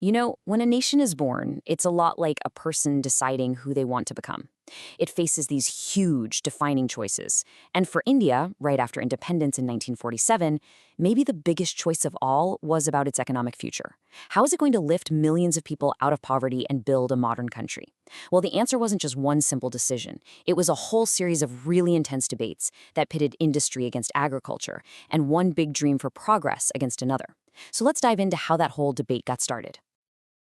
You know, when a nation is born, it's a lot like a person deciding who they want to become. It faces these huge defining choices. And for India, right after independence in 1947, maybe the biggest choice of all was about its economic future. How is it going to lift millions of people out of poverty and build a modern country? Well, the answer wasn't just one simple decision. It was a whole series of really intense debates that pitted industry against agriculture and one big dream for progress against another. So let's dive into how that whole debate got started.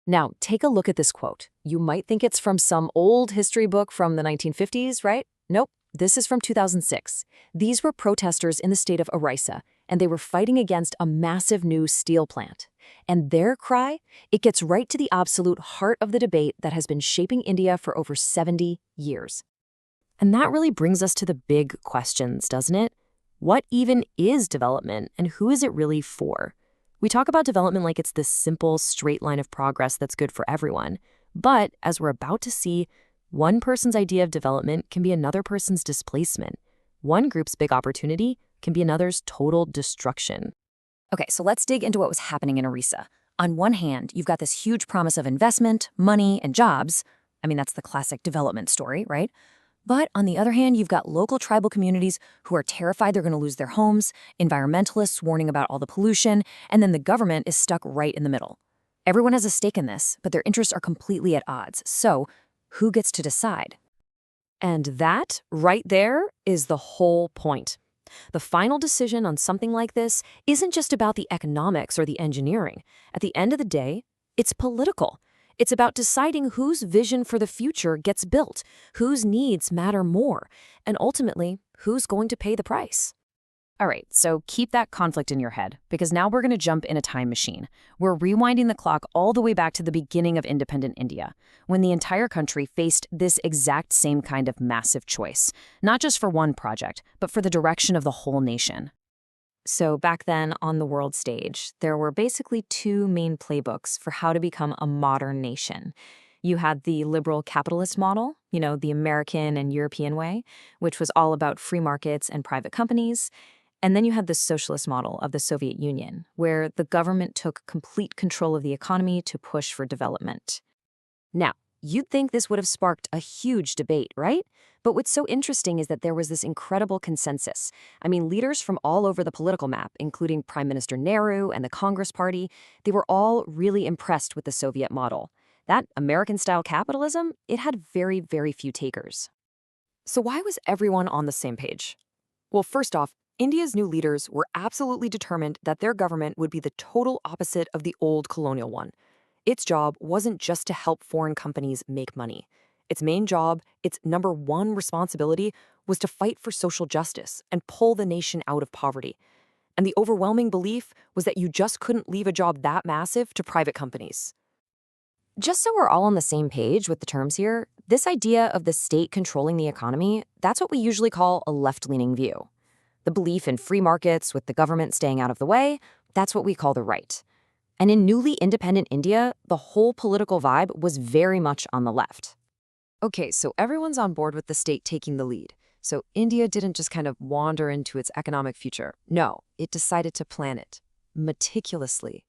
Now, take a look at this quote. You might think it's from some old history book from the 1950s, right? Nope, this is from 2006. These were protesters in the state of Orissa, and they were fighting against a massive new steel plant. And their cry, it gets right to the absolute heart of the debate that has been shaping India for over 70 years. And that really brings us to the big questions, doesn't it? What even is development, and who is it really for? We talk about development like it's this simple, straight line of progress that's good for everyone. But as we're about to see, one person's idea of development can be another person's displacement. One group's big opportunity can be another's total destruction. Okay, so let's dig into what was happening in Orissa. On one hand, you've got this huge promise of investment, money, and jobs. I mean, that's the classic development story, right? But on the other hand, you've got local tribal communities who are terrified they're going to lose their homes, environmentalists warning about all the pollution, and then the government is stuck right in the middle. Everyone has a stake in this, but their interests are completely at odds. So, who gets to decide? And that, right there, is the whole point. The final decision on something like this isn't just about the economics or the engineering. At the end of the day, it's political. It's about deciding whose vision for the future gets built, whose needs matter more, and ultimately, who's going to pay the price. All right, so keep that conflict in your head, because now we're going to jump in a time machine. We're rewinding the clock all the way back to the beginning of independent India, when the entire country faced this exact same kind of massive choice, not just for one project, but for the direction of the whole nation. So back then, on the world stage, there were basically two main playbooks for how to become a modern nation. You had the liberal capitalist model, the American and European way, which was all about free markets and private companies. And then you had the socialist model of the Soviet Union, where the government took complete control of the economy to push for development. Now, you'd think this would have sparked a huge debate, right? But what's so interesting is that there was this incredible consensus. I mean, leaders from all over the political map, including Prime Minister Nehru and the Congress Party, they were all really impressed with the Soviet model. That American-style capitalism, it had very, very few takers. So why was everyone on the same page? Well, first off, India's new leaders were absolutely determined that their government would be the total opposite of the old colonial one. Its job wasn't just to help foreign companies make money. Its main job, its number one responsibility, was to fight for social justice and pull the nation out of poverty. And the overwhelming belief was that you just couldn't leave a job that massive to private companies. Just so we're all on the same page with the terms here, this idea of the state controlling the economy, that's what we usually call a left-leaning view. The belief in free markets with the government staying out of the way, that's what we call the right. And in newly independent India, the whole political vibe was very much on the left. Okay, so everyone's on board with the state taking the lead. So India didn't just kind of wander into its economic future. No, it decided to plan it meticulously.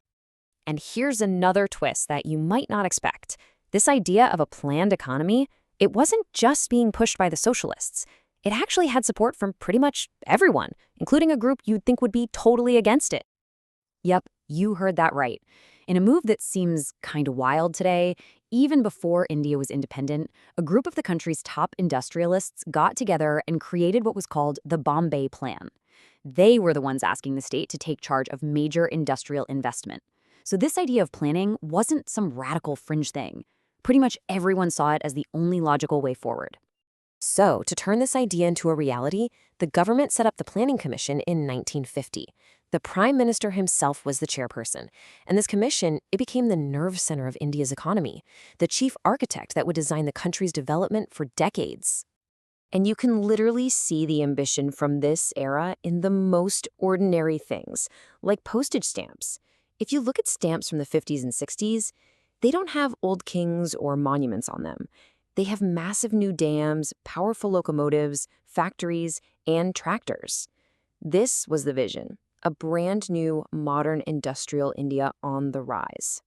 And here's another twist that you might not expect. This idea of a planned economy, it wasn't just being pushed by the socialists. It actually had support from pretty much everyone, including a group you'd think would be totally against it. Yep, you heard that right. In a move that seems kind of wild today, even before India was independent, a group of the country's top industrialists got together and created what was called the Bombay Plan. They were the ones asking the state to take charge of major industrial investment. So this idea of planning wasn't some radical fringe thing. Pretty much everyone saw it as the only logical way forward. So, to turn this idea into a reality, the government set up the Planning Commission in 1950. The Prime Minister himself was the chairperson, and this commission, it became the nerve center of India's economy, the chief architect that would design the country's development for decades. And you can literally see the ambition from this era in the most ordinary things, like postage stamps. If you look at stamps from the 50s and 60s, they don't have old kings or monuments on them. They have massive new dams, powerful locomotives, factories, and tractors. This was the vision, a brand new, modern industrial India on the rise.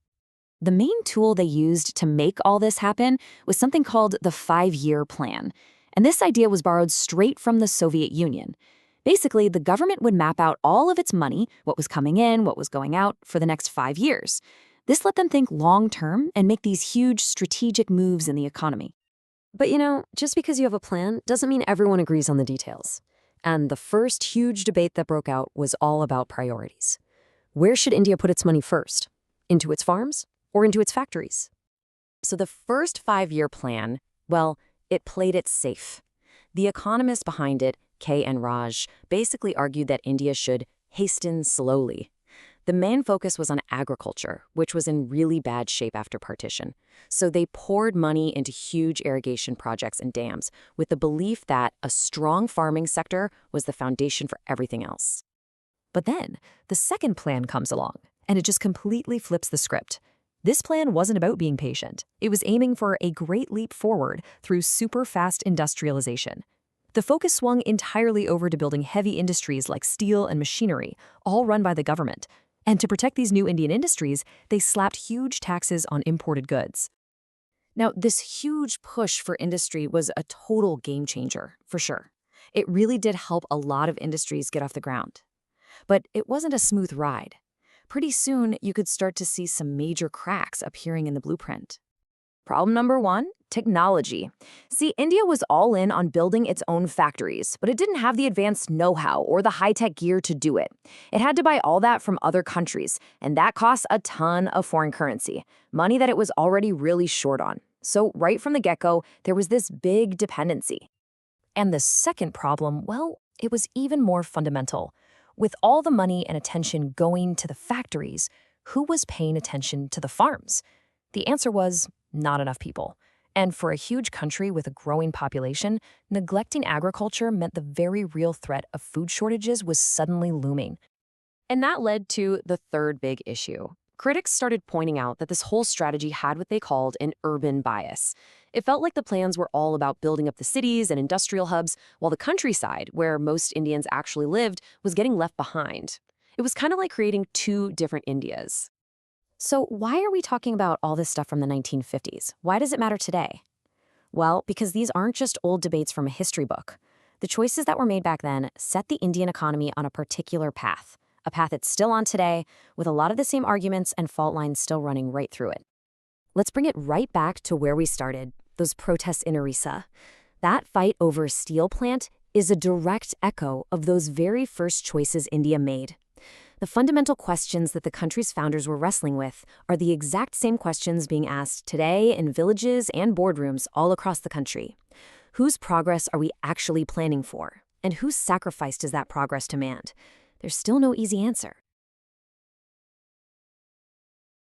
The main tool they used to make all this happen was something called the 5-year plan. And this idea was borrowed straight from the Soviet Union. Basically, the government would map out all of its money, what was coming in, what was going out, for the next 5 years. This let them think long-term and make these huge strategic moves in the economy. But just because you have a plan doesn't mean everyone agrees on the details. And the first huge debate that broke out was all about priorities. Where should India put its money first? Into its farms or into its factories? So the first 5-year plan, well, it played it safe. The economist behind it, K.N. Raj, basically argued that India should hasten slowly. The main focus was on agriculture, which was in really bad shape after partition. So they poured money into huge irrigation projects and dams with the belief that a strong farming sector was the foundation for everything else. But then, the second plan comes along, and it just completely flips the script. This plan wasn't about being patient. It was aiming for a great leap forward through super-fast industrialization. The focus swung entirely over to building heavy industries like steel and machinery, all run by the government. And to protect these new Indian industries, they slapped huge taxes on imported goods. Now, this huge push for industry was a total game changer, for sure. It really did help a lot of industries get off the ground. But it wasn't a smooth ride. Pretty soon, you could start to see some major cracks appearing in the blueprint. Problem number 1, technology. See, India was all in on building its own factories, but it didn't have the advanced know-how or the high-tech gear to do it. It had to buy all that from other countries, and that costs a ton of foreign currency, money that it was already really short on. So right from the get-go, there was this big dependency. And the second problem, well, it was even more fundamental. With all the money and attention going to the factories, who was paying attention to the farms? The answer was not enough people. And for a huge country with a growing population, neglecting agriculture meant the very real threat of food shortages was suddenly looming. And that led to the third big issue. Critics started pointing out that this whole strategy had what they called an urban bias. It felt like the plans were all about building up the cities and industrial hubs, while the countryside, where most Indians actually lived, was getting left behind. It was kind of like creating two different Indias. So why are we talking about all this stuff from the 1950s? Why does it matter today? Well, because these aren't just old debates from a history book. The choices that were made back then set the Indian economy on a particular path, a path it's still on today, with a lot of the same arguments and fault lines still running right through it. Let's bring it right back to where we started, those protests in Orissa. That fight over a steel plant is a direct echo of those very first choices India made. The fundamental questions that the country's founders were wrestling with are the exact same questions being asked today in villages and boardrooms all across the country. Whose progress are we actually planning for? And whose sacrifice does that progress demand? There's still no easy answer.